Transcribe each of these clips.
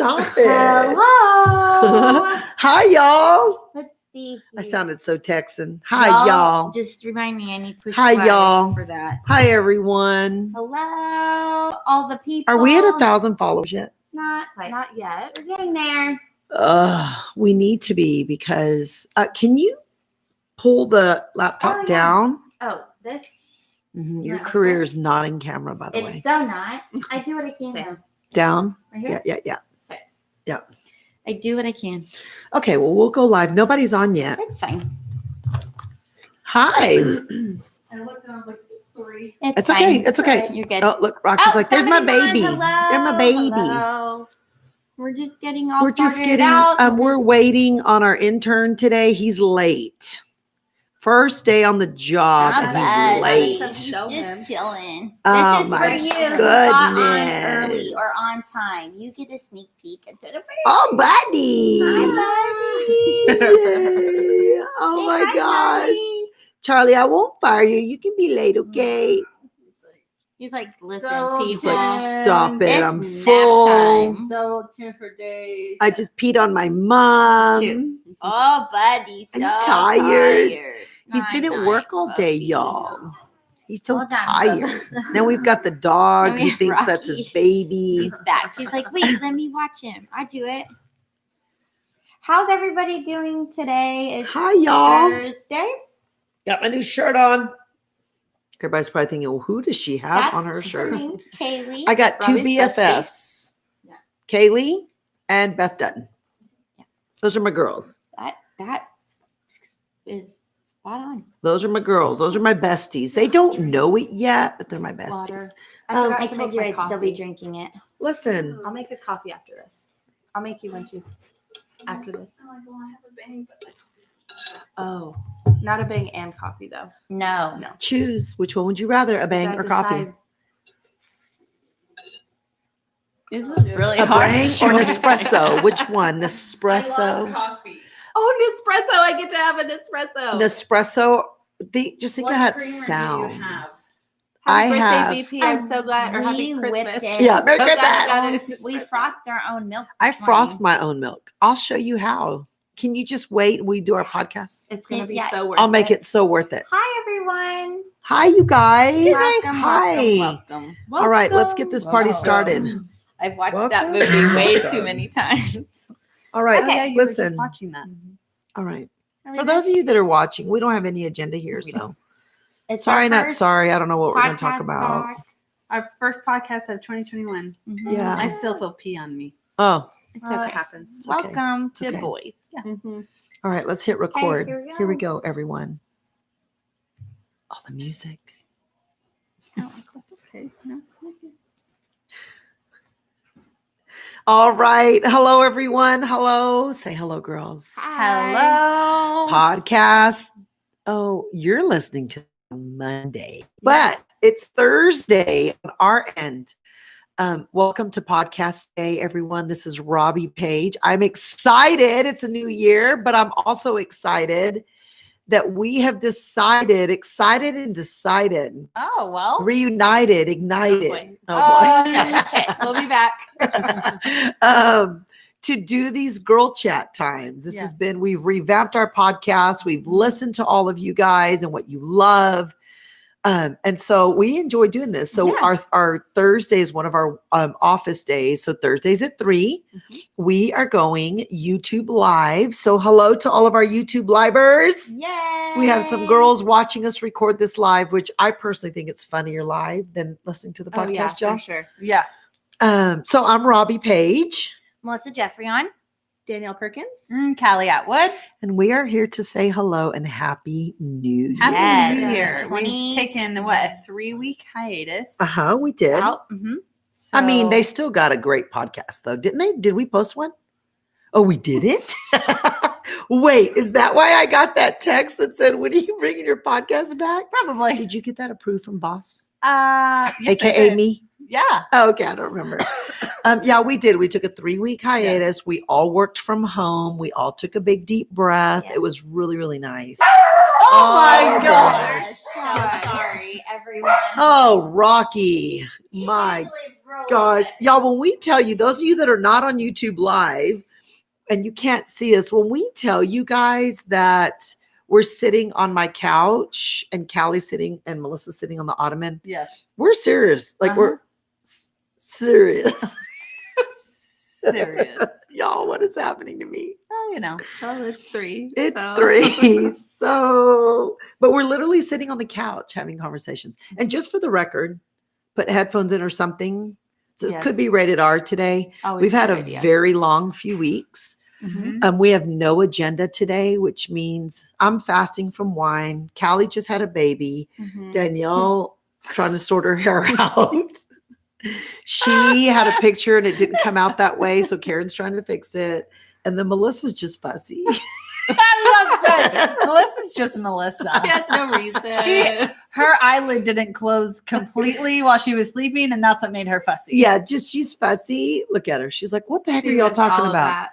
Stop it. Hello. Hi, y'all. Let's see. I here. sounded so Texan. Hi, y'all. Just remind me, I need to push Hi, live y'all. for that. Hi, everyone. Hello, all the people. Are we at 1,000 followers yet? Not quite. Not yet. We're getting there. We need to be because can you pull the laptop Oh, yeah. down? Oh, this? Your Yeah, career okay. is not in camera, by the It's way. so not. I do what I can. Same. Though. Down? Right here? Yeah. I do what I can. Okay, well, we'll go live. Nobody's on yet. That's fine. Hi. I looked and I was like, this story. It's okay. fine. It's okay. You're good. Oh, look, Rocky's like, there's my somebody's on. baby. Hello. There's my baby. Hello. We're just getting all We're just started getting, out. we're waiting on our intern today. He's late. First day on the job, Not and bad. he's late. He's Show just him. chilling. Oh, This is my for you. Who got on goodness. early or on time. You get a sneak peek into the first. Oh, buddy. Hi, buddy. Yay. Oh, Say my hi, gosh. Charlie. Charlie, I won't fire you. You can be late, okay? He's like, listen, So He's people. like, stop it. It's I'm nap full. time. Double tune for days. I just peed on my mom. Two. Oh, buddy, so I'm tired. He's Night, been at night, work all day, puppy. y'all. He's so Well done, tired. brother. Then we've got the dog And who we have thinks that's his Rocky. baby. He's back. He's like, wait, let me watch him. I do it. How's everybody doing today? It's Hi, y'all. Thursday. Got my new shirt on. Everybody's probably thinking, well, who does she have That's on her shirt? Her name's Kaylee. I got two Robbie's BFFs. Yeah. Kaylee and Beth Dutton. Yeah. Those are my girls. That is spot on. Those are my girls. Those are my besties. They don't know it yet, but they're my besties. Water. Um, I to told make you my I'd still coffee. be drinking it. Listen, I'll make a coffee after this. I'll make you one too. After this. Oh, not a bang and coffee though. No. No. choose. Which one would you rather, a bang Gotta or coffee? decide. This is really A hard. bang or Nespresso? Which one? Nespresso? coffee. Oh, Nespresso! I get to have a Nespresso. Nespresso. Just think What of how it creamer do you sounds. have? I Happy have- birthday, BP! I'm so glad. Or happy We whipped Christmas. it. Yeah, Merry So glad Christmas. I got it. We frothed our own milk. I this frothed morning. my own milk. I'll show you how. Can you just wait and we do our podcast? It's gonna be Yeah. so worth I'll make it so worth it. Hi, everyone. Hi, you guys. Welcome, Hi. welcome. All right, let's get this party Welcome. started. I've watched Welcome. that movie way too Welcome. many times. All right, Okay. yeah, you were listen. just watching that. All right. Are For we those of you that are watching, we don't have any agenda here, We so It's sorry, our not first sorry. I don't know what we're going to talk podcast about. back. Our first podcast of 2021. Mhm. Yeah. I still feel pee on me. Oh, It's Well, okay. it happens. It's okay. Welcome It's to okay. boys. Yeah. Mm-hmm. all right. Let's hit record. here we go, everyone. Oh, the music. Okay. All right. Hello, everyone. Hello. Say hello, girls. Hello. Podcast. Oh, you're listening to Monday, but it's Thursday on our end. Welcome to Podcast Day, everyone. This is Robbie Page. I'm excited. It's a new year, but I'm also excited that we have decided, Oh, well. reunited, ignited. boy. Oh, okay. We'll be back. To do these girl chat times. This has Yes. been, we've revamped our podcast. We've listened to all of you guys and what you love. And so we enjoy doing this. So Yeah. our Thursday is one of our office days. So Thursdays at 3, we are going YouTube live. So hello to all of our YouTube livers. Yay. We have some girls watching us record this live, which I personally think it's funnier live than listening to the Oh, yeah, podcast, y'all. for sure. Yeah. So I'm Robbie Page, Melissa Jeffrey on. Danielle Perkins. Callie Atwood. and we are here to say hello and Happy New Year. Happy New Yes. Year. 20 We've taken, what, a 3-week hiatus? We did. Out. I mean, So- they still got a great podcast, though, didn't they? Did we post one? Oh, we didn't? Wait, is that why I got that text that said, when are you bringing your podcast back? Probably. Did you get that approved from boss? Yes, I AKA did. me? Yeah. Oh, okay, I don't remember. Yeah, we did. We took a 3-week hiatus. We all worked from home. We all took a big deep breath. Yeah. It was really, really nice. Oh my Oh, gosh. So sorry, everyone. Oh, Rocky. My gosh, y'all, when we tell you, those of you that are not on YouTube Live and you can't see us, when we tell you guys that we're sitting on my couch and Callie's sitting and Melissa's sitting on the ottoman, Yes. we're serious. Like we're serious. Serious. Y'all, what is happening to me? Well, so it's 3. It's so. 3. So, but we're literally sitting on the couch having conversations. And just for the record, put headphones in or something. So it could Yes. be rated R today. Always We've had good a idea. very long few weeks. Mhm. We have no agenda today, which means I'm fasting from wine. Callie just had a baby. Mhm. Danielle is trying to sort her hair out. She had a picture and it didn't come out that way. So Karen's trying to fix it. And then Melissa's just fussy. I love that. Melissa's just Melissa. She has no reason. Her eyelid didn't close completely while she was sleeping, and that's what made her fussy. Yeah, just she's fussy. Look at her. She's like, what the heck are y'all talking about?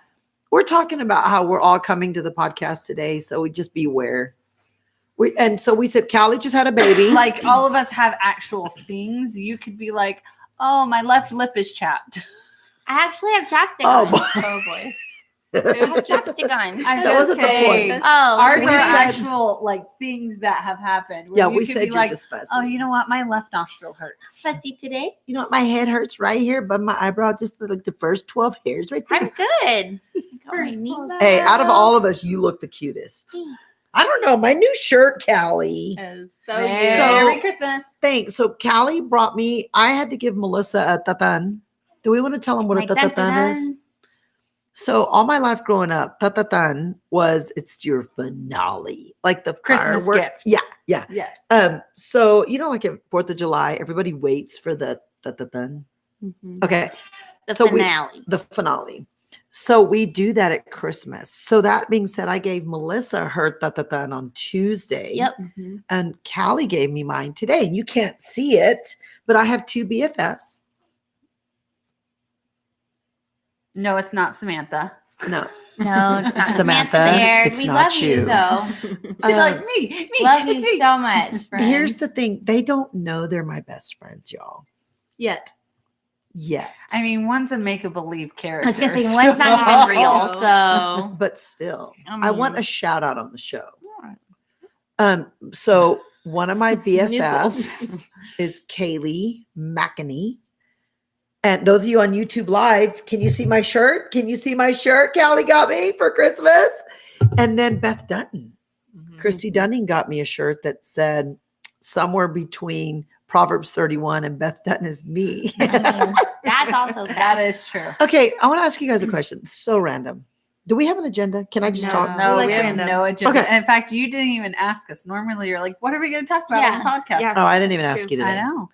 We're talking about how we're all coming to the podcast today. So we just beware. So we said, Callie just had a baby. Like all of us have actual things. You could be like, oh, my left lip is chapped. I actually have chapstick Oh, on. boy. Oh boy. I have chapstick on. I'm That just wasn't the saying. point. Oh, Ours We are said- actual like things that have happened. where Yeah, you we could said be you're like, just fussy. oh, you know what? My left nostril hurts. fussy today. You know what? My head hurts right here, but my eyebrow just like the first 12 hairs right there. I'm good. Got my First knee of back. Hey, out of all of us, you look the cutest. I don't know. My new shirt, Callie. Is Merry Christmas. Thanks. So Callie brought me, I had to give Melissa a tatan. Do we want to tell them what a My dun, dun, tatan is? dun. So all my life growing up, tatan was it's your finale, like the Christmas firework- gift. Yeah. Yes. So like at 4th of July, everybody waits for the tatan. Mhm. Okay. The So finale. the finale. So we do that at Christmas. So that being said, I gave Melissa her tatan on Tuesday. Yep. Mhm. And Callie gave me mine today. And you can't see it, but I have 2 BFFs. No, it's not Samantha. No. No, it's not Samantha, Samantha Baird. it's we not love you you. though. She's like me. Love it's you me. so much. Friend. Here's the thing. They don't know they're my best friends, y'all. Yet. Yet. I mean, one's a make-a-believe I character. was gonna say one's not even real. So but still, I I want mean- a shout out on the show. So one of my BFFs is Kaylee McEnany. And those of you on YouTube Live, can you see my shirt? Can you see my shirt Callie got me for Christmas? And then Beth Dutton. Christy Dunning got me a shirt that said somewhere between Proverbs 31 and Beth Dutton is me. I mean, that's also that bad. is true. Okay, I want to ask you guys a question. So random. Do we have an agenda? Can I just No. talk? No, like we have random. no agenda. Okay. And in fact, you didn't even ask us. Normally, you're like, "What are we going to talk about on the podcast?" Yeah. Oh, I didn't even That's ask true. you today. I know.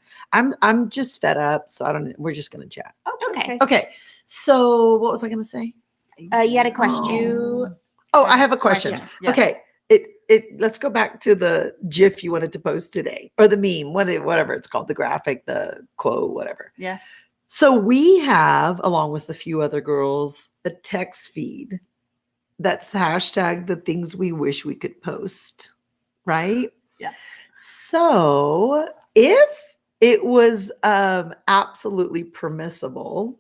I'm just fed up, so I don't. We're just gonna chat. Okay. Okay. So what was I gonna say? You had a question. Oh, I have a question. Yes. Okay. Let's go back to the GIF you wanted to post today, or the meme, whatever it's called, the graphic, the quote, whatever. Yes. So we have, along with a few other girls, a text feed that's hashtag the things we wish we could post, right? Yeah. So if it was absolutely permissible,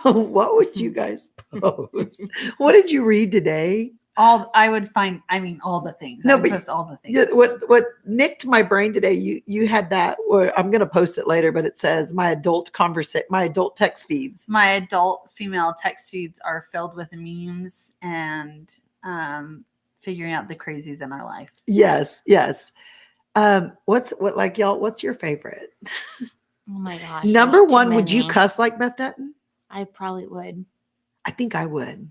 what would you guys post? What did you read today? All I would find. I mean, all the things. No, I would but post all the things. Yeah, what nicked my brain today? You had that. Or I'm gonna post it later, but it says my adult text feeds. My adult female text feeds are filled with memes and figuring out the crazies in our life. Yes. What's your favorite? Oh my gosh. Number there's too one, would you many. cuss like Beth Dutton? I probably would. I think I would.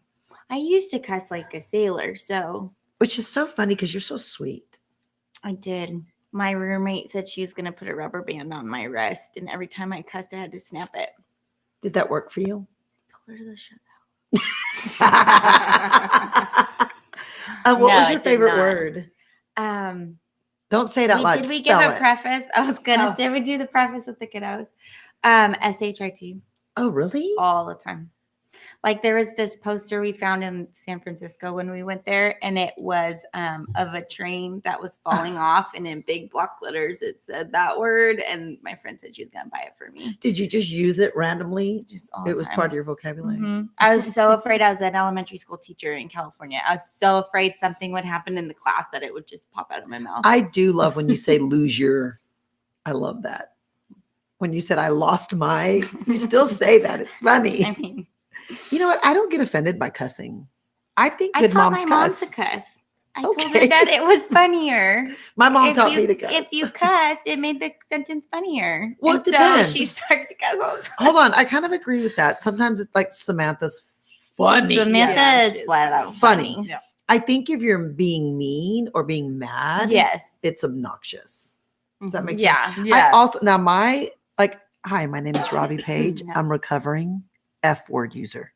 I used to cuss like a sailor, so Which is so funny because you're so sweet. I did. My roommate said she was gonna put a rubber band on my wrist, and every time I cussed, I had to snap it. Did that work for you? Told her to shut What No, was it your did favorite not. word? up. Don't say it out loud. Did we give Spell a it. preface? I was gonna. Oh. Did we do the preface with the kiddos? SHIT Oh, really? all the time. Like there was this poster we found in San Francisco when we went there, and it was of a train that was falling off, and in big block letters it said that word. And my friend said she was gonna buy it for me. Did you just use it randomly? Just all It the was time. part of your vocabulary. Mhm. I was so afraid. I was an elementary school teacher in California. I was so afraid something would happen in the class that it would just pop out of my mouth. I do love when you say lose your. I love that. When you said I lost my, you still say that. It's funny. I mean, You know what? I don't get offended by cussing. I think I good taught moms my mom cuss. to cuss. I told her Okay. that it was funnier. My mom if taught you, me to cuss. If you cussed, it made the sentence funnier. Well, And it depends. So she started to cuss all the time. Hold on, I kind of agree with that. Sometimes it's like Samantha's funny. Samantha Yeah, is she is flat out funny. funny. Yeah. I think if you're being mean or being mad, Yes. it's obnoxious. Does that Mhm. make sense? Yeah. Yes. I also now hi, my name is Robbie Page. No. I'm recovering F word user.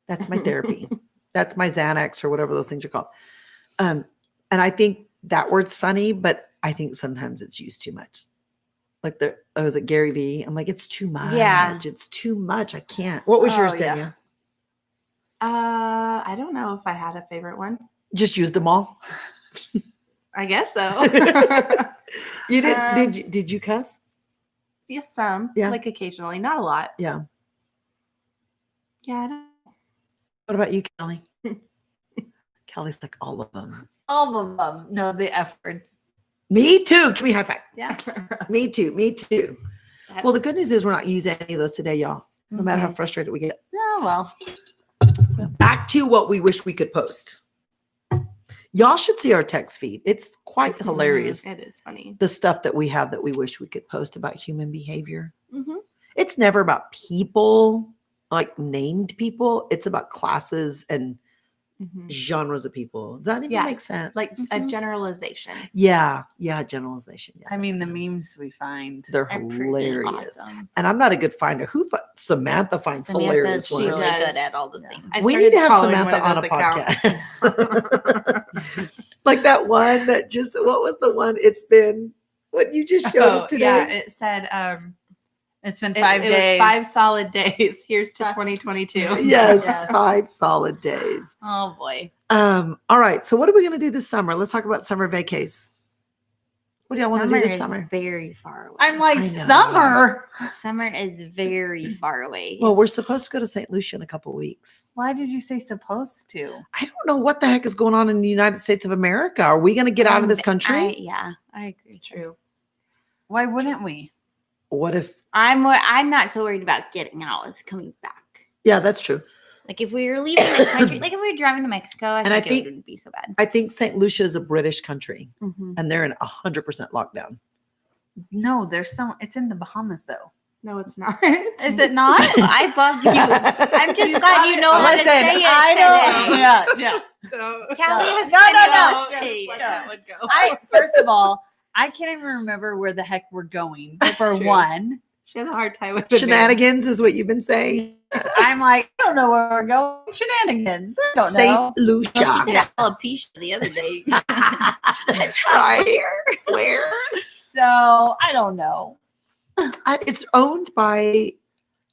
That's my therapy. That's my Xanax or whatever those things are called. And I think that word's funny, but I think sometimes it's used too much. Like was it Gary V? I'm like, it's too much. Yeah. It's too much. I can't. What was yours, Oh, yeah. Danielle? I don't know if I had a favorite one. Just used them all. I guess so. You did? Um, Did you cuss? Yes, some. Yeah. Like occasionally, not a lot. Yeah. Yeah, I don't. What about you, Kelly? Kelly's like all of them. All of them. No, the F word. Me too. Give me a high five. Yeah. Me too. Me too. Well, the good news is we're not using any of those today, y'all. No matter how frustrated we get. Oh, well. Back to what we wish we could post. Y'all should see our text feed. It's quite hilarious. It is funny. The stuff that we have that we wish we could post about human behavior. Mm-hmm. It's never about people, like named people. It's about classes and genres of people. Does that even Yeah. make sense? Like a Mhm. generalization. Yeah, generalization. Yeah, I mean, that's the good. memes we find. They're I'm pretty hilarious. awesome. And I'm not a good finder. Samantha finds Samantha's hilarious really ones. does. good at all the Yeah. things. I We need to started have following Samantha one on of a those podcast. Like that one that just, what was the one? It's been, what you just showed it today? Yeah, it said It's been it 5 was days. 5 solid days. Here's to 2022. Yes, Yes. 5 solid days. Oh, boy. All right. So what are we going to do this summer? Let's talk about summer vacays. What do y'all want to do this is summer? very far away. I'm like, I know. summer. Summer is very far away. Well, we're supposed to go to St. Lucia in a couple weeks. Why did you say supposed to? I don't know what the heck is going on in the United States of America. Are we going to get out of this country? I agree. True. Why wouldn't we? What if? I'm not so worried about getting out as coming back. Yeah, that's true. Like if we were leaving the country, like if we were driving to Mexico, I And I think think- it wouldn't be so bad. I think St. Lucia is a British country Mm-hmm. and they're in 100% lockdown. No, there's some. It's in the Bahamas, though. No, it's not. Is it not? I love you. I'm just You glad thought you it know was. how to Listen, say it I today. know. Yeah, yeah. So, Callie has No, to no, know. no. Just let that one go. I first of all, I can't even remember where the heck we're going. For true. one, She had a hard time with the name. Shenanigans is what you've been saying. I'm like, I don't know where we're going. Shenanigans. I don't know. St. Lucia. Well, she said Yes. alopecia the other day. That's right. Where? So I don't know. It's owned by.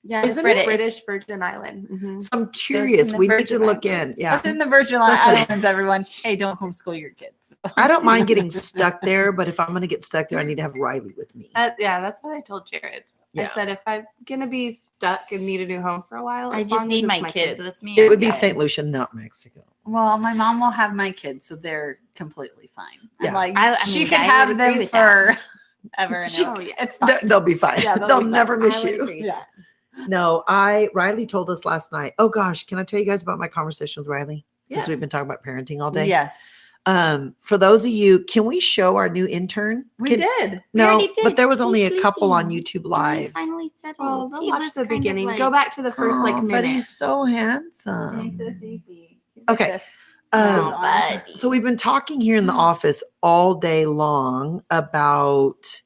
Yeah, Isn't it British. British Virgin Island. Mm-hmm. So I'm curious. the We need to Virgin look in. Yeah. It's in the Virgin Listen. Islands, everyone. Hey, don't homeschool your kids. I don't mind getting stuck there, but if I'm going to get stuck there, I need to have Riley with me. Yeah, that's what I told Jared. Yeah. I said if I'm gonna be stuck and need a new home for a while, I as just long need as my it's kids with me. It would be Yeah. St. Lucia, not Mexico. Well, my mom will have my kids, so they're completely fine. Yeah. I'm like, I she mean, could I have would agree them with for ever and She- ever. Oh, yeah. It's fine. They'll be fine. Yeah, they'll they'll be fine. never miss I would you. agree. Yeah. No, Riley told us last night. Oh gosh, can I tell you guys about my conversation with Riley? Since we've Yes. been talking about parenting all day. Yes, For those of you, can we show our new intern? we Can- did. No, already but did. there was He's only a couple on sleeping. YouTube He's Live. finally Well, settled. they'll He watch was the kind of beginning. like- Go back to the first Oh, minute. but he's so handsome. sleepy. Okay. Oh, buddy. So we've been talking here in the office all day long about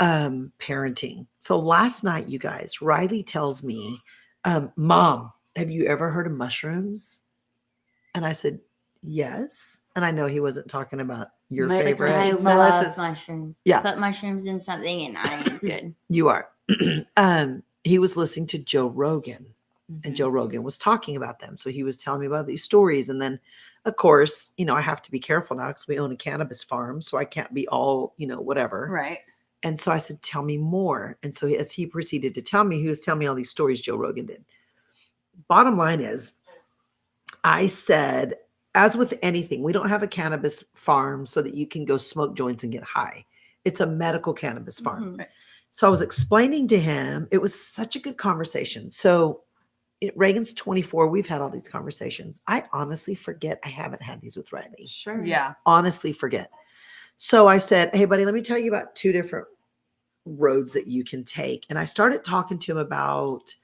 parenting. So last night, you guys, Riley tells me, Mom, have you ever heard of mushrooms? And I said, yes. And I know he wasn't talking about your My- favorite. I It's love Melissa's. mushrooms. Yeah. Put mushrooms in something and I ain't good. You are. He was listening to Joe Rogan. And Joe Rogan was talking about them. So he was telling me about these stories. And then, of course, I have to be careful now because we own a cannabis farm. So I can't be all, whatever. Right. And so I said, tell me more. And so as he proceeded to tell me, he was telling me all these stories Joe Rogan did. Bottom line is, I said, as with anything, we don't have a cannabis farm so that you can go smoke joints and get high. It's a medical cannabis farm. Right. So I was explaining to him, it was such a good conversation. So Reagan's 24. We've had all these conversations. I honestly forget I haven't had these with Riley. Sure. Yeah. Honestly forget. So I said, hey, buddy, let me tell you about 2 different roads that you can take. And I started talking to him about,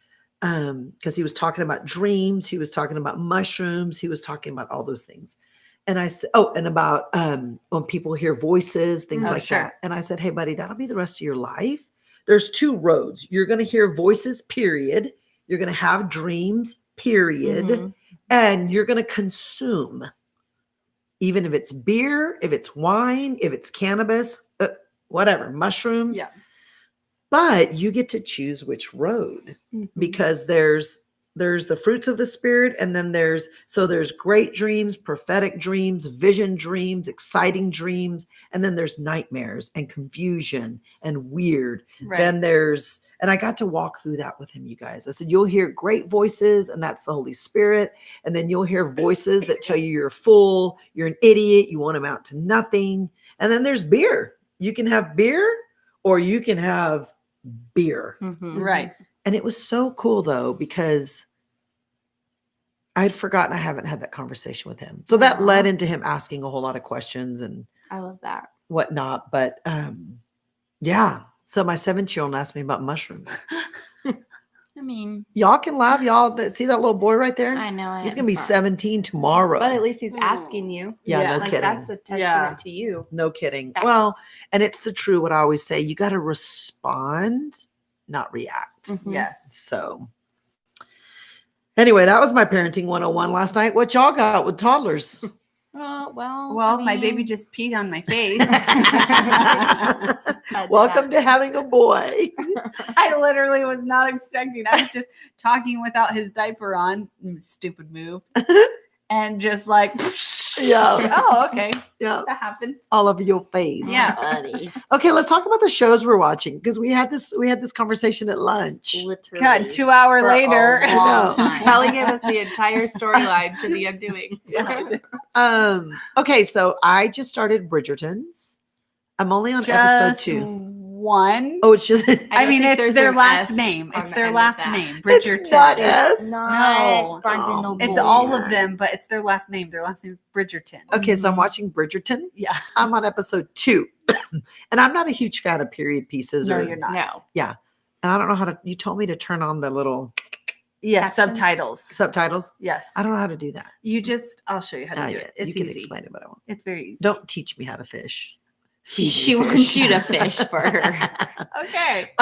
because he was talking about dreams. He was talking about mushrooms. He was talking about all those things. And I said, and about when people hear voices, things Oh, like sure. that. And I said, hey, buddy, that'll be the rest of your life. There's 2 roads. You're going to hear voices, period. You're going to have dreams, period. Mhm. And you're going to consume, even if it's beer, if it's wine, if it's cannabis, whatever, mushrooms. Yeah. But you get to choose which road because there's the fruits of the spirit, and then there's great dreams, prophetic dreams, vision dreams, exciting dreams, and then there's nightmares and confusion and weird. Right. Then and I got to walk through that with him, you guys. I said, you'll hear great voices, and that's the Holy Spirit. And then you'll hear voices that tell you you're a fool, you're an idiot, you won't amount to nothing. And then there's beer. You can have beer or you can have beer. Mhm. Right. And it was so cool though, because I'd forgotten I haven't had that conversation with him. So that led into him asking a whole lot of questions and I love that. whatnot. But yeah. So my 7-year-old asked me about mushrooms. I mean, Y'all can laugh. Y'all see that little boy right there? I know He's it. gonna be 17 tomorrow. But at least he's asking you. yeah, Yeah. no Like kidding. that's a testament Yeah. to you. No kidding. Fact. Well, and it's the true what I always say, you got to respond, not react. Mhm. Yes. So anyway, that was my parenting 101 last night. What y'all got with toddlers? Well, my baby just peed on my face. Welcome to having a boy. I literally was not expecting. I was just talking without his diaper on. Stupid move. And just like, Yeah. oh, okay. Yeah. That happened. All over your face. Yeah. Funny. Okay, let's talk about the shows we're watching because we had this conversation at lunch. Literally. God, 2 hour For a later. I long know. time. Kelly gave us the entire storyline to the undoing. Okay, so I just started Bridgerton's. I'm only on episode Just 2. one. Oh, it's just I don't mean, think it's there's their an last S name. on It's the their end of last that. name. It's Bridgerton. not It's S. not No. Barnes Oh. and Noble. It's all of them, but it's their last name. Their last name is Bridgerton. Okay, so I'm watching Bridgerton. Yeah. I'm on episode 2. And I'm not a huge fan of period pieces. No, or, you're not. No. And I don't know how to, you told me to turn on the little Yes, Captions? subtitles. subtitles. Yes. I don't know how to do that. You just, I'll show you how to Not do yet. it. It's you can easy. explain it, but I won't. It's very easy. Don't teach me how to fish. Feed me She fish. wants you to fish for her. Okay.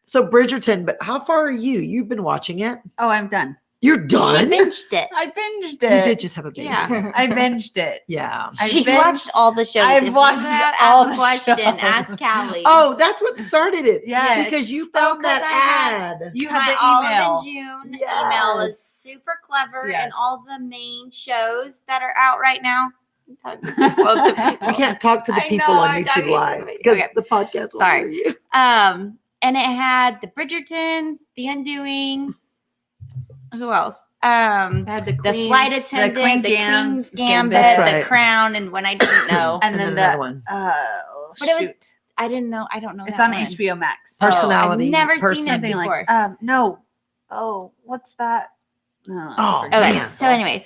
So Bridgerton, but how far are you? You've been watching it. Oh, I'm done. You're She done. You binged it. I binged it. did just have a baby. Yeah. I binged it. Yeah. I've She's binged- watched all the shows. I've If you watched have all a the question, shows. ask Callie. Oh, that's what started it. Yeah. Because you found 'cause that ad. You my had the Olive email. and June email was Yes. super clever, Yes. and all the main shows that are out right now. I'm talking to both the people. You can't talk to the I people know, on I'm YouTube talking to Live the- because okay. the podcast will Sorry. hear you. And it had the Bridgertons, the Undoing. Who else? I had the The Queen's, flight attendant, Queen the Gambit. Queen's Gambit, That's the right. Crown, and when I didn't know, And then another the one. But it was- I didn't know. I don't know. It's that on one. HBO Max. Oh, Personality. I've never person. seen it Something before. like no. Oh, what's that? No. Oh, forget Okay. man. it. So, anyways,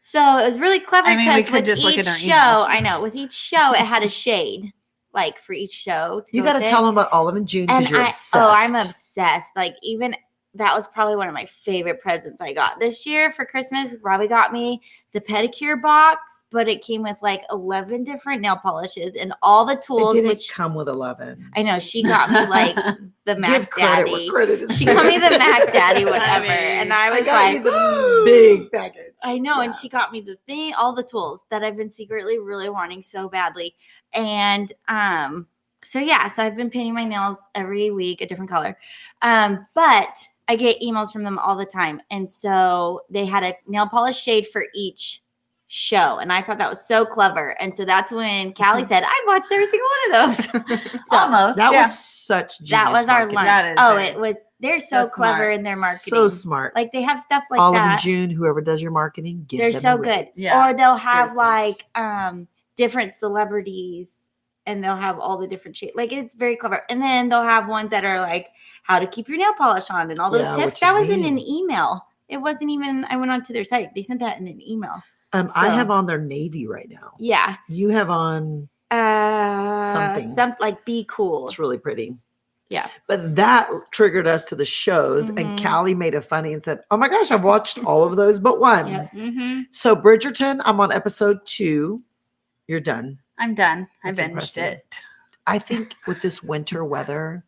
so it was really clever I mean, we because could with just look each at our show, emails. I know with each show it had a shade, like for each show. You got to tell them about Olive and June because And you're obsessed. I'm obsessed. Like even that was probably one of my favorite presents I got this year for Christmas. Robbie got me the pedicure box, but it came with like 11 different nail polishes and all the It tools. didn't Which come with 11. I know she got me like the Give Mac credit Daddy. where credit is She due. got me the Mac Daddy, I whatever, mean, and I was got you like, the big package. I know, and Yeah. she got me the thing, all the tools that I've been secretly really wanting so badly. And so yeah, so I've been painting my nails every week a different color. But I get emails from them all the time. And so they had a nail polish shade for each show. And I thought that was so clever. And so that's when Callie said, I've watched every single one of those. So Almost. That yeah. was such genius that was our marketing. lunch. That is Oh, it. it was, they're so So clever smart. in their marketing. So smart. Like they have stuff like Olive that. and June, whoever does your marketing, give They're them so a good. raise. Yeah, Or they'll have seriously. like different celebrities and they'll have all the different shades. Like it's very clever. And then they'll have ones that are like how to keep your nail polish on and all those Yeah, tips. which That is was in an me. email. It wasn't even, I went onto their site. They sent that in an email. I So- have on their navy right now. Yeah. You have on, Something. Some like be cool. it's really pretty. Yeah. But that triggered us to the shows, and Mhm. Callie made it funny and said, "Oh my gosh, I've watched all of those but one." Yep. Mm-hmm. So Bridgerton, I'm on episode 2. You're done. I'm done. I That's binged impressive. it. I think with this winter weather,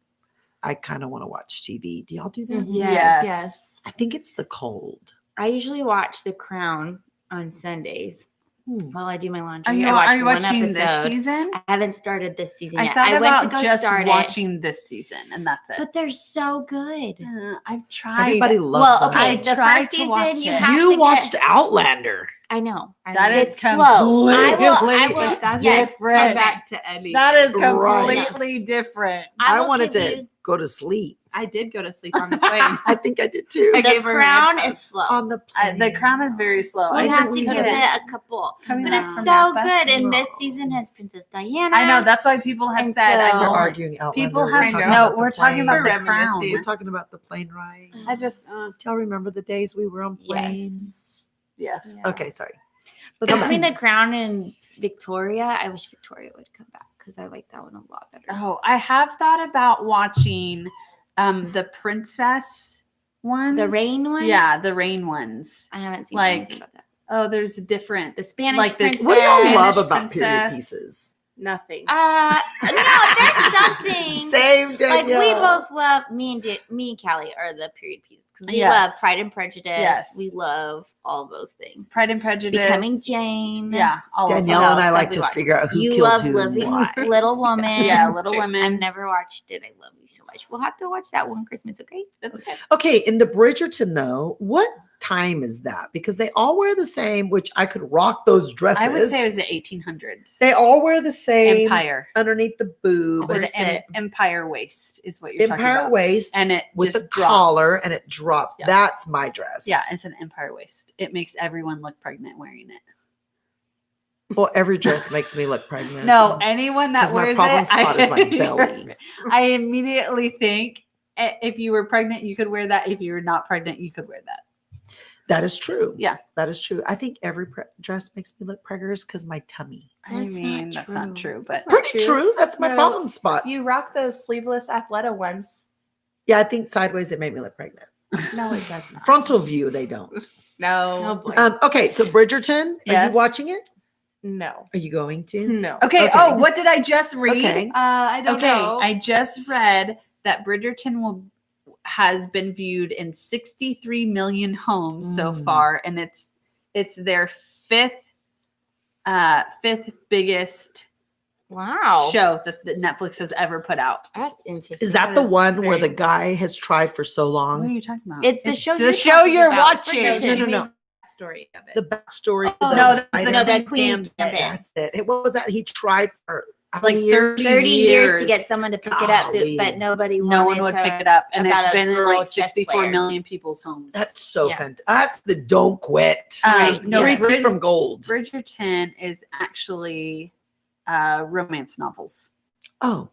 I kind of want to watch TV. Do y'all do that? Mhm. Yes. Yes. I think it's the cold. I usually watch The Crown on Sundays Hmm. while I do my laundry. Are you, I watch are you one watching this episode. season? I haven't started this season I yet. thought I went to about go just start it, watching this season, and that's it. but they're so good. I've tried. Everybody loves Well, them. okay, I the tried first to season watch you it. have to You get- watched Outlander. I know. That is it's slow. I will. I completely will. That's yes, different. yes. back to Ellie. That is Right. completely different. I will wanted give to you- go to sleep. I did go to sleep on the plane. I think I did too. I The gave her Crown headphones. is slow. On the plane. The Crown is very slow. You I have just to give couldn't- it a couple, Coming but back it's from so Napa. good. And this Oh. season has Princess Diana. I know that's why people have And said I so- We're don't. arguing Outlander. People We're have talking no. about the We're talking plane. about the We're reminiscing. Crown. We're talking about the plane ride. I just Do y'all remember the days we were on Yes. planes? yes. Yeah. Okay, sorry. But Come between The Crown and Victoria, I wish Victoria would come back because I like that one a lot better. Oh, I have thought about watching the princess ones. The Rain one? Yeah, the rain ones. I haven't seen Like, anything about that. Oh, there's different. The Spanish like this- princess. What do y'all Spanish love about period princess. pieces? Nothing. No, there's something. Same, Like we Danielle. both love me and Callie are the period pieces because we Yes. love Pride and Prejudice. Yes. We love all those things. Pride and Prejudice. Becoming Jane. Yeah, all Danielle What and I else like have we to watched? figure out who You killed love who and Living why. Little Woman. Yeah, Little Sure. Women. I've never watched it. I love you so much. We'll have to watch that one Christmas, okay? That's okay. Okay, in the Bridgerton though, what time is that? Because they all wear the same, which I could rock those dresses. I would say it was the 1800s. they all wear the same Empire. underneath the boob, With Corset. an empire waist is what you're talking empire about. waist And it with just the drops. collar, and it drops. Yeah. That's my dress. Yeah, it's an empire waist. It makes everyone look pregnant wearing it. Well, every dress makes me look pregnant. No, anyone that 'Cause my wears problem it, spot is my belly. I immediately think if you were pregnant, you could wear that. If you were not pregnant, you could wear that. That is true. Yeah. that is true. I think every dress makes me look preggers because my tummy. I That's mean, not that's not true. true, but Not Pretty true. true. That's my No. problem spot. You rock those sleeveless Athleta ones. Yeah, I think sideways it made me look pregnant. No, it does not. Frontal view, they don't. No. boy. Okay, so Bridgerton, are Yes. you watching it? No. Are you going to? No. okay. Okay. Oh, what did I just read? Okay. I don't Okay, know. I just read that Bridgerton has been viewed in 63 million homes so Mm. far, and it's their fifth biggest Wow. show that Netflix has ever put out. That's interesting. Is that the is one where very the guy has tried for so What are long? you talking about? It's the show the you're show talking you're about, watching. Bridgerton. No. Story of it. The backstory. Oh, the no, that's writer? the Queen's Queen's Gambit. That's it. What was that? He tried for how Like many years? 30 years to get years. someone to pick it up, Golly. but nobody No one wanted would to- pick it up, and about it's a been in girl like chess 64 player. million people's homes. That's so Yeah. fantastic. That's the don't quit. Right, no, yeah. Three from gold. Bridgerton is actually romance novels. Oh,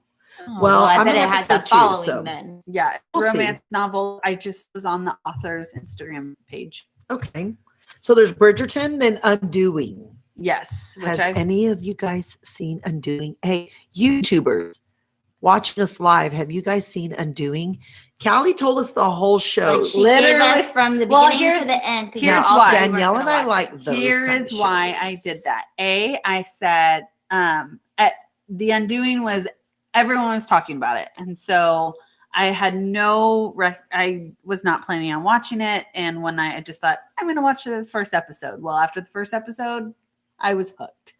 Oh, Well, I I'm bet in it has a episode two, following so- then. Yeah, We'll see. romance novel. I just was on the author's Instagram page. okay. So there's Bridgerton, then Undoing. Yes, which Has I've any of you guys seen Undoing? Hey, YouTubers watching us live, have you guys seen Undoing? Callie told us the whole show. Like she gave Literally- us from the Well, beginning here's- to the end. 'cause here's we all why. said we weren't Danielle and gonna I watch like it. those. Here kind is of why I shows. did that. I said The Undoing was everyone was talking about it, and so I had I was not planning on watching it, and one night I just thought I'm going to watch the first episode. Well, after the first episode, I was hooked.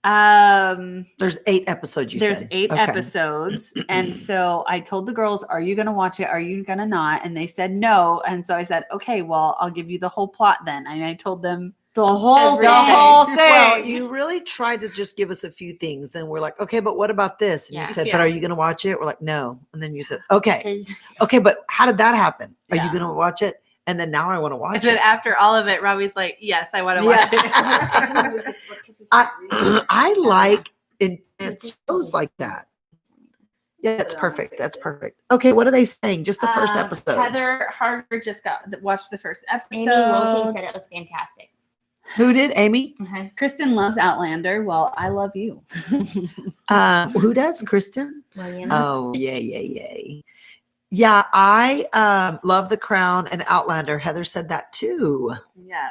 There's 8 episodes. There's said. 8 Okay. episodes. And so I told the girls, are you going to watch it? Are you going to not? And they said no. And so I said, okay, well, I'll give you the whole plot then. And I told them The whole every thing. day. Well, you really tried to just give us a few things. Then we're like, okay, but what about this? And Yeah. you said, Yeah. but are you going to watch it? We're like, no. And then you said, okay, 'Cause okay, but how did that happen? Are Yeah. you going to watch it? And then now I want to watch And then it. after all of it, Robbie's like, yes, I want to watch it. I like intense shows like that. Yeah, that's perfect. That's perfect. Okay, what are they saying? Just the first episode. Heather Harder just watched the first Amy Woolsey episode. said it was fantastic. Who did? Amy? Kristen loves Outlander. Well, I love you. Who does? Kristen? William. Oh, yay. Yeah, I love The Crown and Outlander. Heather said that too. Yeah.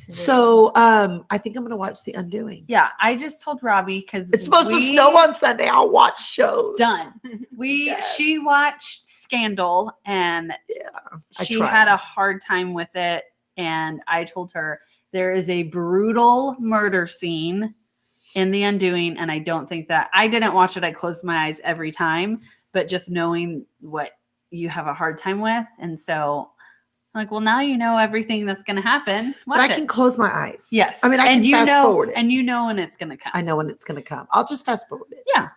So I think I'm gonna watch The Undoing. Yeah. I just told Robbie because It's supposed to snow on Sunday. I'll watch shows. Done. Yes. She watched Scandal and Yeah, I she tried. had a hard time with it. And I told her there is a brutal murder scene in The Undoing. And I don't think that I didn't watch it. I closed my eyes every time, but just knowing what you have a hard time with. And so I'm like, well, now you know everything that's going to happen. But Watch I it. can close my eyes. Yes. I mean, I and can you fast know, forward it. and you know when it's going to come. I know when it's gonna come. I'll just fast forward it. Yeah.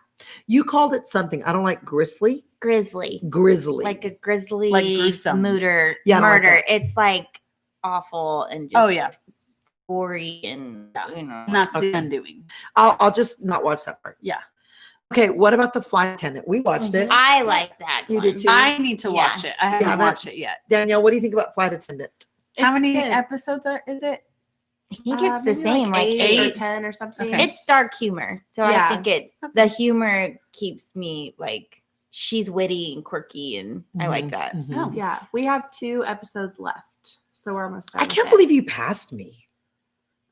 You called it something. I don't like grizzly. Grizzly. Grizzly. Like a grizzly Like gruesome. murder. Yeah, I don't like murder. that. It's like awful and just Oh, yeah. gory and Yeah. you know. And that's Okay. The Undoing. I'll just not watch that part. Yeah. Okay, what about The Flight Attendant? We watched it. I like that. You one. did too? I need to Yeah. watch it. I haven't haven't? watched it yet. Danielle, what do you think about Flight Attendant? How many good. episodes is it? I think it's the Maybe same, like eight or eight. 10 or something. Okay. It's dark humor. So Yeah. I think it's the humor keeps me like she's witty and quirky and I like that. Mhm. Oh. Yeah, we have 2 episodes left, so we're almost done. I with can't it. believe you passed me.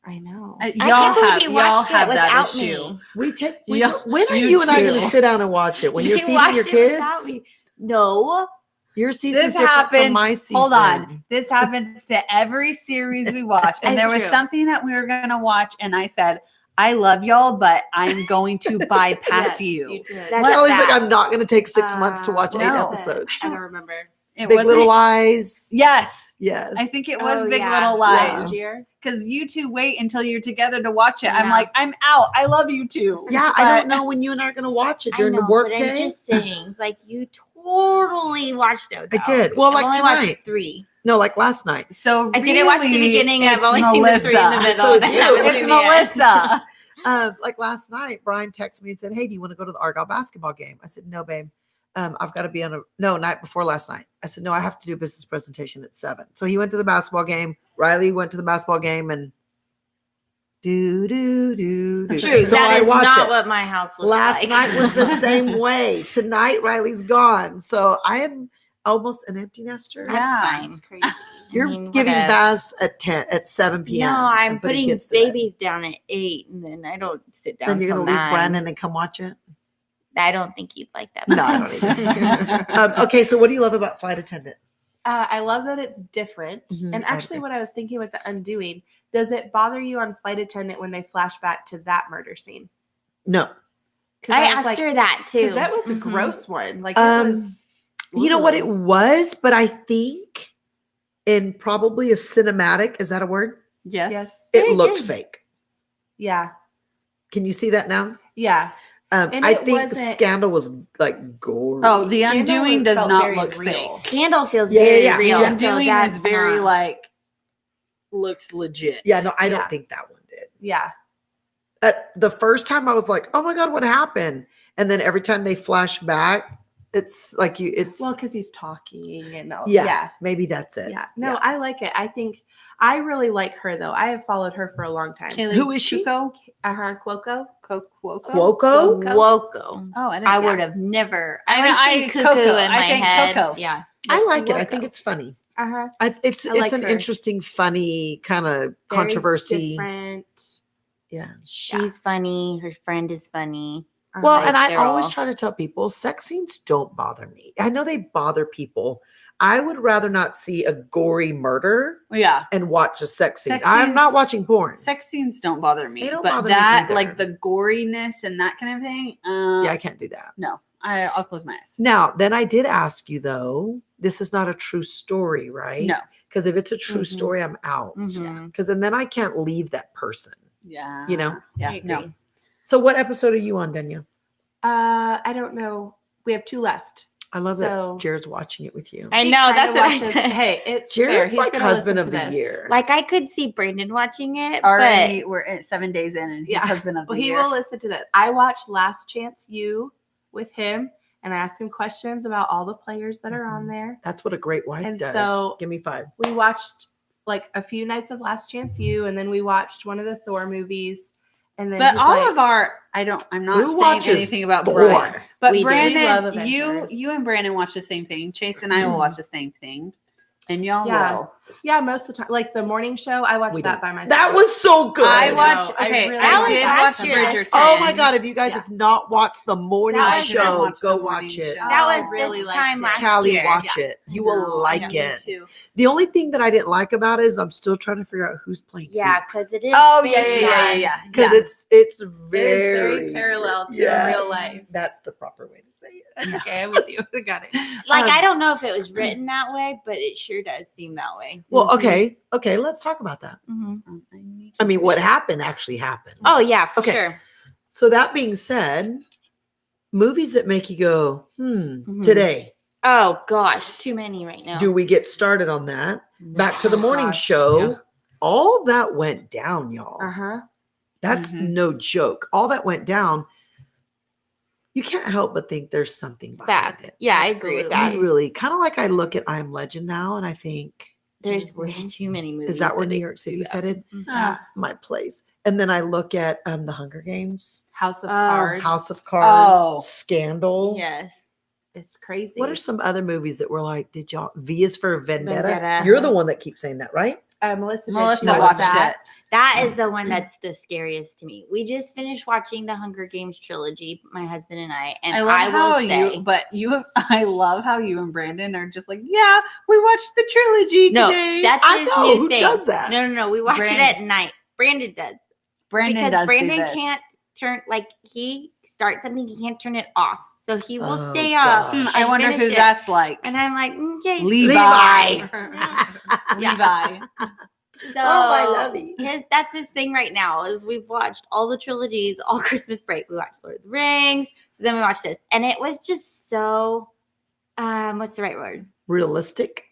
I know. I Y'all can't believe have, you y'all watched it have that without issue. me. We take. Yeah, When are you you and I too. going to sit down and watch it? When you're You feeding watched your it kids? without me. No. Your season's This different from happens. my season. Hold on. This happens to every series we watch. And It's there was true. something that we were going to watch. And I said, I love y'all, but I'm going to bypass Yes, you. did. That's Kelly's like, bad. I'm not going to take 6 months to watch 8 no. episodes. I don't remember. It Big wasn't- Little Lies. Yes. Yes. I think it was Oh, Big yeah. Little Last Lies. year. Because you two wait until you're together to watch it. I'm Yeah. like, I'm out. I love you two. Yeah, I don't But- know when you and I are going to watch it I during know, the work but day. I'm just saying, like you totally watched it. I without did. me. Well, I've like only tonight. watched 3. No, like last night. So I didn't watch the really, beginning, and I've it's only seen the 3 in the Melissa. middle. So and I you. haven't It's seen the end. Melissa. Like last night, Brian texted me and said, "Hey, do you want to go to the Argyle basketball game?" I said, "No, babe. I've got to be on a night before last night." I said, "No, I have to do a business presentation at 7." So he went to the basketball game. Riley went to the basketball game, and do. True. So that I is watch not it. what my house looks Last like. night was the same way. Tonight, Riley's gone. So I am almost an empty nester. That's Yeah. fine. It's crazy. You're mean, giving whatever. baths at 7 p.m. No, I'm and putting kids to bed. babies down at 8, and then I don't sit down Then you're till gonna leave 9. Brandon and come watch it. I don't think you'd like that. No, I don't either. Okay, so what do you love about Flight Attendant? I love that it's different. Mhm, And actually, okay. what I was thinking with the Undoing, does it bother you on Flight Attendant when they flash back to that murder scene? No. I asked her that too. Because that was a Mhm. gross one. Like, it Um, was. You know what it Ooh. was, but I think in probably a cinematic, is that a word? Yes. Yes. It Very looked good. fake. Yeah. Can you see that now? Yeah. And I it think wasn't- Scandal was like gory. Oh, The Scandal Undoing does felt not very look real. fake. Scandal feels Yeah, very yeah, real. The yeah. so Undoing that's is very not- like looks legit. Yeah, no, I don't Yeah. think that one did. Yeah. The first time I was like, oh my God, what happened? And then every time they flash back, it's like it's Well, because he's talking and all. yeah, Yeah. maybe that's it. Yeah. No, Yeah. I like it. I think I really like her though. I have followed her for a long time. Kaylee Who is she? Cuoco? Cuoco. Cuoco? Cuoco? Woco. Oh, I didn't I know. would have never. I I know, always I- think cuckoo Coco. in my I think head. Coco. Yeah. I like it. I Cuoco. think it's funny. Uh-huh. It's I like an her. interesting, funny kind of Very controversy. Different. Yeah. She's funny. Her friend is funny. Well, Like, and I they're always all- try to tell people sex scenes don't bother me. I know they bother people. I would rather not see a gory murder Yeah. and watch a sex scene. Sex I'm not scenes- watching porn. Sex scenes don't bother me. They don't but bother me that, either. like the goriness and that kind of thing, Yeah, I can't do that. no. I'll close my eyes. Now, then I did ask you though, this is not a true story, right? No. Because if it's a true Mhm. story, I'm out. Mhm. Because then I can't leave that person. Yeah. You know? Yeah. I No. agree. So what episode are you on, Danielle? I don't know. We have 2 left. I love So- that Jared's watching it with you. I He know, kinda that's what I watches- said. Hey, it's fair. Jared's He's like gonna husband listen of to the this. year. Like I could see Brandon watching it, Already, we're at 7 days in, and he's Yeah. husband of the Well, he year. will listen to this. I watched Last Chance U with him, and I asked him questions about all the players that are on Mhm. there. That's what a great wife And does. so- Give me 5. We watched like a few nights of Last Chance U, and then we watched one of the Thor movies. And then But he's all like, of our, I'm not Who saying watches anything about Thor? Brian. But We do. We love Brandon, you Avengers. and Brandon watch the same thing. Chase and I will watch the same thing. And y'all Yeah. will. yeah, most of the time, like the morning show, I watched We that don't. by myself. That was so good. I know. watched, I okay, really That I was did last watch year. Bridgerton. Oh my God. If you guys Yeah. have not watched the morning That was- I didn't show, watch go the morning watch it. show. that I was really this liked time it. last Callie, year. watch Yeah. it. You No, will like I need it. to. The only thing that I didn't like about it is I'm still trying to figure out who's playing. Yeah, because it is. Oh, yeah, based yeah. on- Because Yeah. it's It is very, very parallel to yeah. real life. That's the proper way to say it. That's okay. I'm with you. I got it. Like Um, I don't know if it was written that way, but it sure does seem that way. Well, Mhm. okay, let's talk about that. Mhm. I mean, what happened actually happened. Oh yeah, for Okay. sure. So that being said, movies that make you go, Mhm. today, Oh gosh, too many right now. do we get started on that? Back to the Oh, morning gosh, show. yeah. All that went down, y'all. Uh-huh. That's Mhm. no joke. All that went down. You can't help but think there's something behind Fact. it. Yeah, I agree with Absolutely. that. You really kind of like I look at I Am Legend now and I think, There's way Mhm. too many movies. is that where New they York do City's that. headed? Ah. My place. And then I look at the Hunger Games, House of Oh, Cards. House of Cards, Oh. Scandal. Yes. It's crazy. What are some other movies that were like, did y'all V is for Vendetta? Vendetta. You're the one that keeps saying that, right? Melissa? Did. She Melissa watched watched that. it. That is the one that's the scariest to me. We just finished watching the Hunger Games trilogy, my husband and I, and I love how will say, I love how you and Brandon are just like, yeah, we watched the trilogy no, today. that's I his know, new who thing. does that? No. We watch it Brandon. at night. Brandon does. Brandon Because does Brandon do this. can't turn, like, he starts something, he can't turn it off. So he will Oh, stay up. gosh. I and wonder finish who it. that's like. And I'm like, okay. Levi. Yeah. Levi. So Oh, I love it. that's his thing right now is we've watched all the trilogies all Christmas break. We watched Lord of the Rings. So then we watched this. And it was just so what's the right word? Realistic,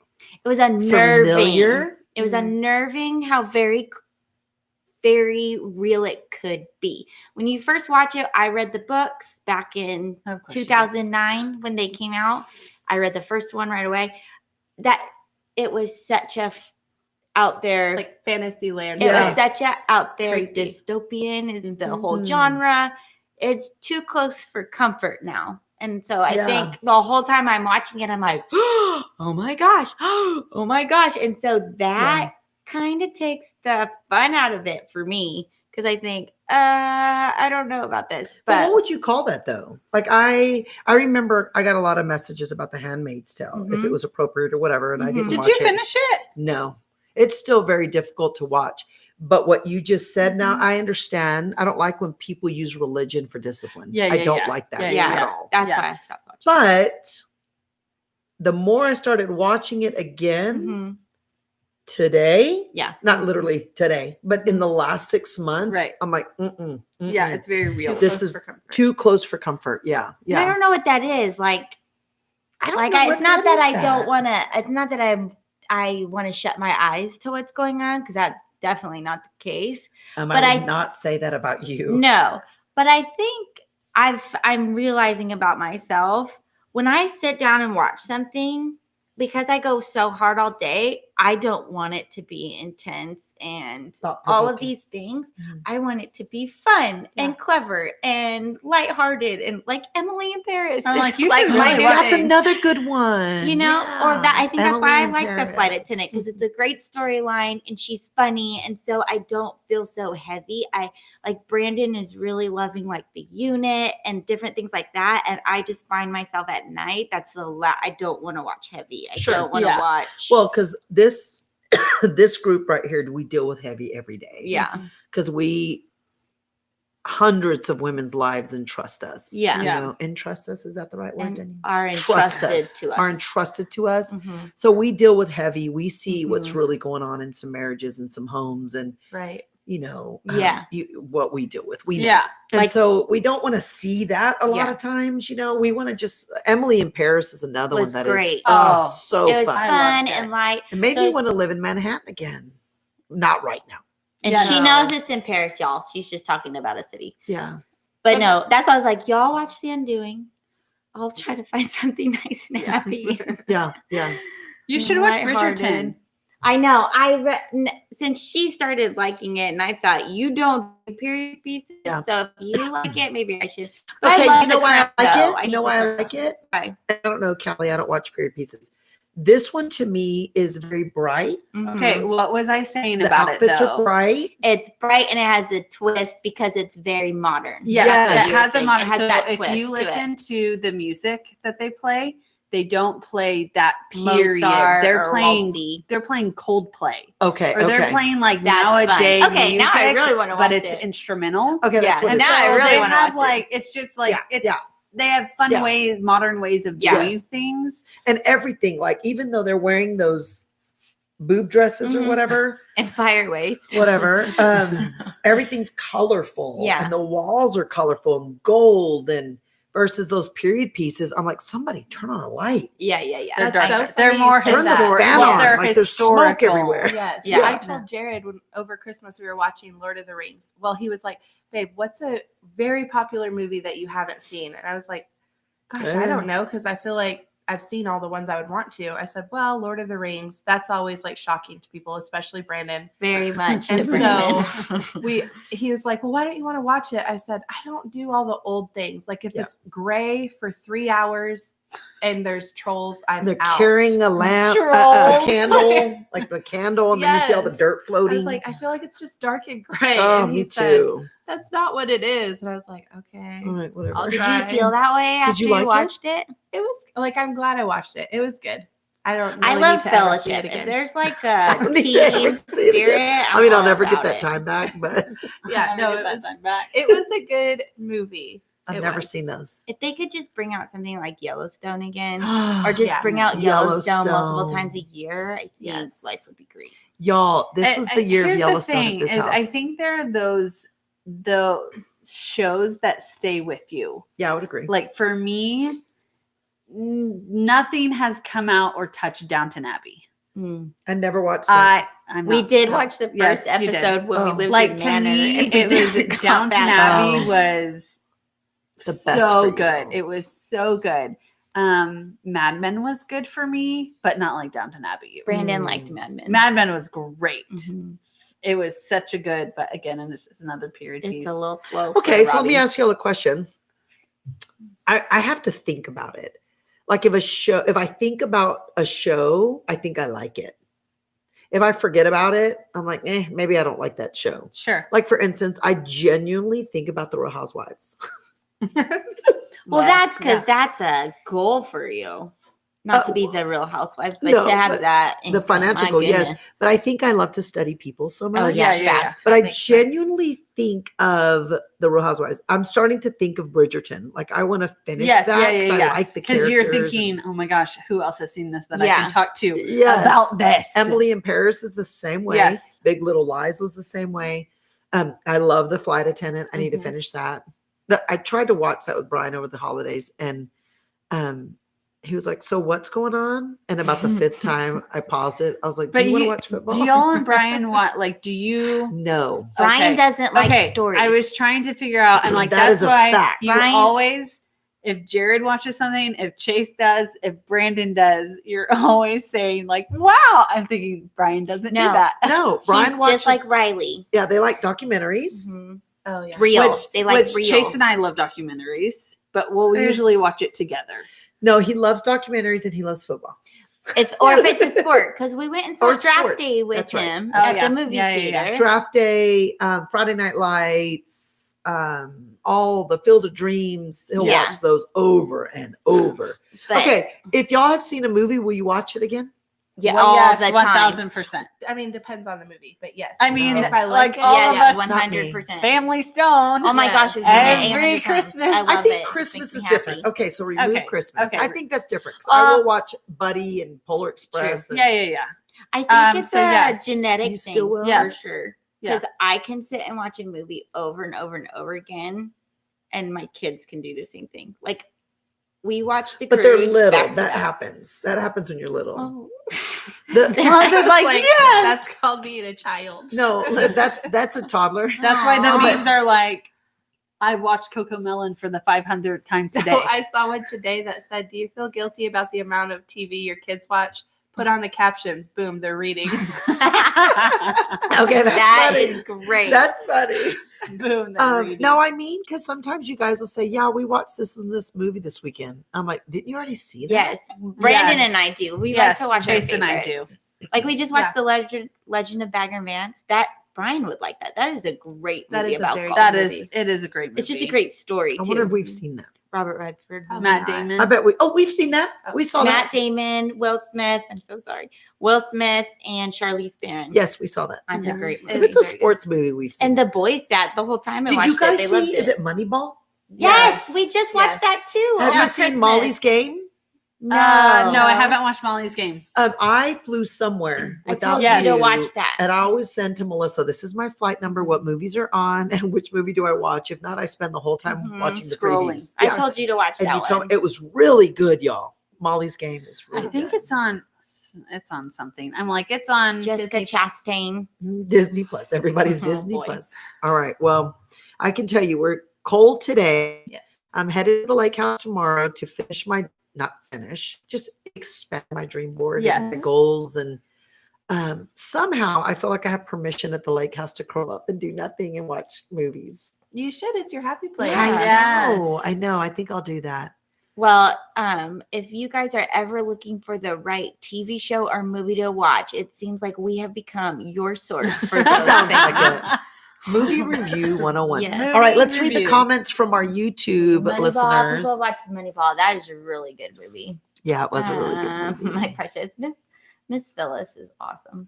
It was unnerving. familiar. It was Mhm. unnerving how very real it could be. When you first watch it, I read the books back in Of course you did. 2009 when they came out. I read the first one right away. That it was such a out there, Like fantasy land. it Yeah. was such a out there Crazy. dystopian is the whole Mhm. genre. It's too close for comfort now. And so I Yeah. think the whole time I'm watching it, I'm like, oh my gosh, oh my gosh. And so that kind of takes the fun out of it for me because I think, I don't know about this, But but what would you call that though? Like I remember I got a lot of messages about The Handmaid's Tale, if it Mhm. was appropriate or whatever, and I didn't Mhm. Did watch you it. finish it? No, it's still very difficult to watch. But what you just said now, Mhm. I understand. I don't like when people use religion for discipline. Yeah, I yeah, don't yeah. like that Yeah, at yeah. all. that's Yeah. why I stopped watching. But the more I started watching it again Mhm. today, Yeah. not literally today, but in the last 6 months, Right. I'm like, mm-mm, Yeah, mm-mm. it's very real. This Close is for comfort. too close for comfort. Yeah. And I Yeah. don't know what that is. Like, I don't like know it's what not that is I don't want to. It's not that I want to shut my eyes to what's going on because that's definitely not the case. I but would I- not say that about you. No, but I think I'm realizing about myself when I sit down and watch something because I go so hard all day. I don't want it to be intense and Thought all of provoking. these things. Mhm. I want it to be fun Yeah. and clever and lighthearted and like Emily in Paris. I'm is like, you my should new really watch That's thing. another good one. You know, or that I think that's why I Emily in like the flight Paris. attendant because it's a great storyline and she's funny, and so I don't feel so heavy. I like Brandon is really loving like the unit and different things like that, and I just find myself at night. That's I don't want to watch heavy. I Sure. don't want to Yeah. watch. Well, because this this group right here, we deal with heavy every day. yeah, Because we hundreds of women's lives entrust us. Yeah. You Yeah. know, entrust us. Is that the right word? Jenny? and are Trust entrusted us. to us. Are entrusted to us. Mhm. So we deal with heavy. We see what's Mhm. really going on in some marriages and some homes, and Right. you know, Yeah. what we deal with. We know. Yeah. And Like- so we don't want to see that a lot Yeah. of times. You know, we want to just Emily in Paris is another Was one that is great. Oh, so It was fun. I fun loved and it. light, And maybe So- you want to live in Manhattan again. Not right now. and Yeah, she no. knows it's in Paris, y'all. She's just talking about a city. Yeah. But no, that's why I was like, y'all watch The Undoing. I'll try to find something nice and happy. Yeah. Yeah. You should watch Lighthearted. Bridgerton. I know. Since she started liking it, and I thought you don't do period pieces, Yeah. so if you like it, maybe I should. But Okay, I love you know the why I like combo. it? You need know to why I start- like it? Why? I don't know, Callie. I don't watch period pieces. This one to me is very bright. Okay, Mhm. what was I saying The about it outfits though? are bright. It's bright and it has a twist because it's very modern. Yes, Yes. it has a It modern. has So that if twist you to it. listen to the music that they play, they don't play that period. Mozart They're or playing. Waltzy. They're playing Coldplay, Okay. or they're okay. playing like That's fun. nowadays Okay, now I music, really wanna but watch it's it. instrumental. Okay, that's Yeah, what And it's now I so really they wanna have watch it. like it's just like Yeah, it's yeah. they have fun Yeah. ways, modern ways of Yes. doing things. And everything, like even though they're wearing those boob dresses or Mhm. whatever, And fire waste. whatever, everything's colorful. Yeah. And the walls are colorful and gold, and versus those period pieces. I'm like, somebody turn on a light. Yeah. They're That's darker. so they're funny more you say Turn the that. historic. fan Well, on, they're like there's smoke historical. everywhere. Yes. Yeah. I told Jared when over Christmas we were watching Lord of the Rings. Well, he was like, "Babe, what's a very popular movie that you haven't seen?" And I was like, "Gosh, I don't know because I feel like I've seen all the ones I would want to." I said, "Well, Lord of the Rings, that's always like shocking to people, especially Brandon." Very much. And different. He was like, "Well, why don't you want to watch it?" I said, "I don't do all the old things. Like if Yeah. it's gray for 3 hours and there's trolls, I'm They're out." carrying a lamp, a Trolls. candle, like the candle, and then you see all the Yes. dirt I floating. was like, "I feel like it's just dark and gray." oh, and he me said, too. "That's not what it is." And I was like, "Okay." All right, whatever. I'll Did try. you feel that way after you you, like it? watched it? It was like I'm glad I watched it. It was good. I don't. I really love need to ever see Fellowship. it If again. there's like I a don't need to ever team see it again. spirit, I mean, I'll all never get about that it. time back, but Yeah, no, Never it get that was. time back. It was a good movie. I've It never was. seen those. If they could just bring out something like Yellowstone again, or just Yeah. bring out Yellowstone multiple Yellowstone. times a year, I think Yes. life would be great. Y'all, this was the year of Here's the Yellowstone thing, at this is house. I think there are the shows that stay with you. Yeah, I would agree. Like for me, nothing has come out or touched Downton Abbey. I never watched that. I'm We not did surprised. watch the first Yes, you did. episode when we Oh. lived Like in to Manor. me, and we it was never got Downton back. Abbey Oh. was The best for so you. good. It was so good. Mad Men was good for me, but not like Downton Abbey. Brandon Mm. liked Mad Men. Mad Men was great. Mhm. It was such a good, but again, and it's another period piece. It's a little slow. for Okay, so let me Robbie. ask you all a question. I have to think about it. Like if I think about a show, I think I like it. If I forget about it, I'm like, maybe I don't like that show. Sure. Like for instance, I genuinely think about the Real Housewives. Well, Yeah. that's because Yeah. that's a goal for you. Not to be the Real Housewives, but no, to have but that. the income. financial My goal, yes. goodness. But I think I love to study people so much. Oh, yeah, yeah. But I Makes sense. genuinely think of the Real Housewives. I'm starting to think of Bridgerton. Like I want to finish Yes, that yeah, yeah, 'cause yeah. I like the Because characters. you're and- thinking, oh my gosh, who else has seen this that I Yeah. can talk to Yes. about this? Emily in Paris is the same way. Yes. Big Little Lies was the same way. I love The Flight Attendant. I need to Mhm. finish that. I tried to watch that with Brian over the holidays, and he was like, "So what's going on?" And about the fifth time, I paused it. I was like, "Do But you want to watch football?" do y'all and Brian want like? Do you? No. Brian Okay. doesn't like Okay, stories. I was trying to figure out. I'm like, That that's is a why fact. you Brian- always. if Jared watches something, if Chase does, if Brandon does, you're always saying like, "Wow!" I'm thinking Brian doesn't do No. that. No, Brian He's watches. just like Riley. yeah, they like documentaries. Mhm. Oh yeah. Real. Which, They like which real. Chase and I love documentaries, but we'll Eh. usually watch it together. No, he loves documentaries and he loves football. If it's a sport, because we went and saw Or Draft sport. Day with That's right. him Oh, at yeah. the movie Yeah, yeah, yeah. theater. Draft Day, Friday Night Lights, all the Field of Dreams. He'll Yeah. watch those over and over. But Okay, if y'all have seen a movie, will you watch it again? yeah, Well, all yes, the time. 1,000%. I mean, depends on the movie, but yes. I mean, No. if I like like it, all Yeah, of yeah, us, 100%. Family Stone. Oh my Yes. gosh, we've seen it Every 800 times. Christmas. I love I think it. It Christmas makes is me different. happy. Okay, so remove Okay, Christmas. okay. I think that's different. 'Cause I Uh, will watch Buddy and Polar Express. and- Yeah, yeah, yeah. I think it's so a yes, genetic you thing still will? for Yes. sure. Yeah. Because I can sit and watch a movie over and over and over again, and my kids can do the same thing. Like we watch the But they're Croods little. back to That back. happens. That happens when you're little. Oh. The- Melissa's like, Like, yes. that's called being a child. no, that's a toddler. That's why the Aw. memes are like, I watched Coco Melon for the 500th time today. No, I saw one today that said, "Do you feel guilty about the amount of TV your kids watch?" Put on the captions. Boom, they're reading. Okay, that's That funny. is great. That's funny. Boom. they're reading. No, I mean, because sometimes you guys will say, "Yeah, we watched this and this movie this weekend." I'm like, "Didn't you already see that?" yes, Brandon Yes. and I do. We Yes, like to watch our Chase and I favorites. do. Like we just watched the Legend of Bagger Vance. That Brian would like that. That is a great That movie is a about very golf. good That is, movie. it is a great movie. It's just a great story I too. wonder if we've seen that. Robert Redford, Probably Matt not. Damon. I bet we've seen that. We saw Matt that. Damon, Will Smith. I'm so sorry. Will Smith and Charlize Theron. Yes, we saw that. That's a Mhm. great It If movie. it's a very good. sports movie, we've seen. And the boys sat the whole time and Did watched you guys it. They loved see? it. Is it Moneyball? Yes, we just watched Yes. that too. Have over you seen Christmas. Molly's Game? No, No, I haven't watched Molly's Game. I flew somewhere I without told Yes. you to you, watch that. and I always send to Melissa, "This is my flight number. What movies are on, and which movie do I watch? If not, I spend the whole time Mhm. watching the Scrolling. previews." I told you to watch and that you told one. it was really good, y'all. Molly's Game is really I think good. it's on something. I'm like, it's on Jessica Disney. Chastain. Disney Plus. Everybody's Oh, Disney boy. Plus. All right. Well, I can tell you we're cold today. Yes. I'm headed to the lake house tomorrow to finish just expand my dream board and my Yes. goals. And somehow I feel like I have permission at the lake house to curl up and do nothing and watch movies. You should. It's your happy place. Yes. I know. I think I'll do that. Well, if you guys are ever looking for the right TV show or movie to watch, it seems like we have become your source for those Sounds things. like it. Movie review 101. Yes. All right, Movie let's read the review. comments from our YouTube Moneyball, listeners. people watch Moneyball. That is a really good movie. Yeah, it was a really good movie. My precious Miss Phyllis is awesome.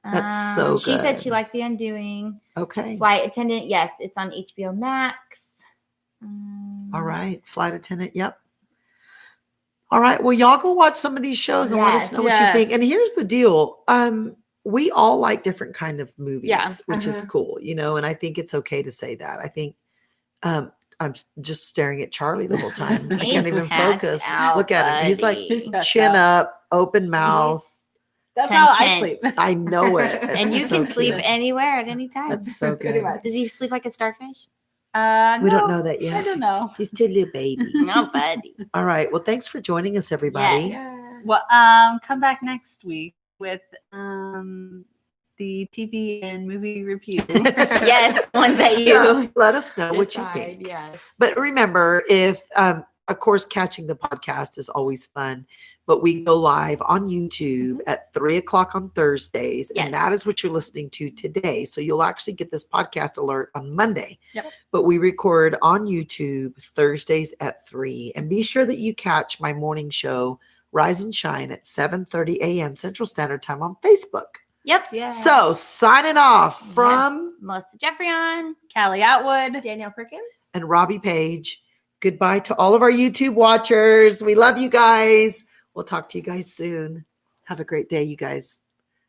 That's so She said she good. liked The Undoing. Okay. Flight Attendant, yes, it's on HBO Max. All right. Flight attendant. Yep. All right. Well, y'all go watch some of these shows and let us Yes, know what you think. And yes. here's the deal. We all like different kind of movies, Yeah. which is Uh-huh. cool, and I think it's okay to say that. I think just staring at Charlie the whole time. I He's can't even passed focus. out, Look at him. He's like buddy. He's passed chin out. up, open mouth. That's how I Content. sleep. I know it. And It's you so can sleep cute. anywhere at any time. That's so Pretty good. much. Does he sleep like a starfish? We don't know that I yet. don't know. He's still a baby. No, buddy. All right. Well, thanks for joining us, everybody. Yes. Well, come back next week with the TV and movie review. Yes, one that you Yeah, let us know what you decide, think. Yes. But remember, if of course, catching the podcast is always fun, but we go live on YouTube at 3:00 on Thursdays, Yes. and that is what you're listening to today. So you'll actually get this podcast alert on Monday. Yep. But we record on YouTube Thursdays at 3, and be sure that you catch my morning show, Rise and Shine, at 7:30 a.m. Central Standard Time on Facebook. Yep. Yes. So signing off Yeah. from Melissa Jeffrey on. Callie Atwood. Danielle Perkins. and Robbie Page. Goodbye to all of our YouTube watchers. We love you guys. We'll talk to you guys soon. Have a great day, you guys.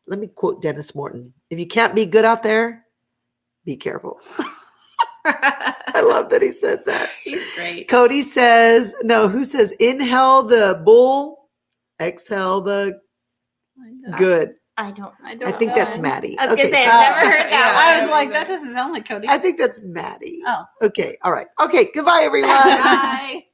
Let me quote Dennis Morton. If you can't be good out there, be careful. I love that he said that. He's great. Cody says, no, who says inhale the bull, exhale the good? I don't I think that's Maddie. I was gonna say, so- I've never heard that I one. was like, that doesn't sound like Cody. I think that's Maddie. Oh. Okay. All right. Okay. Goodbye, everyone. Bye.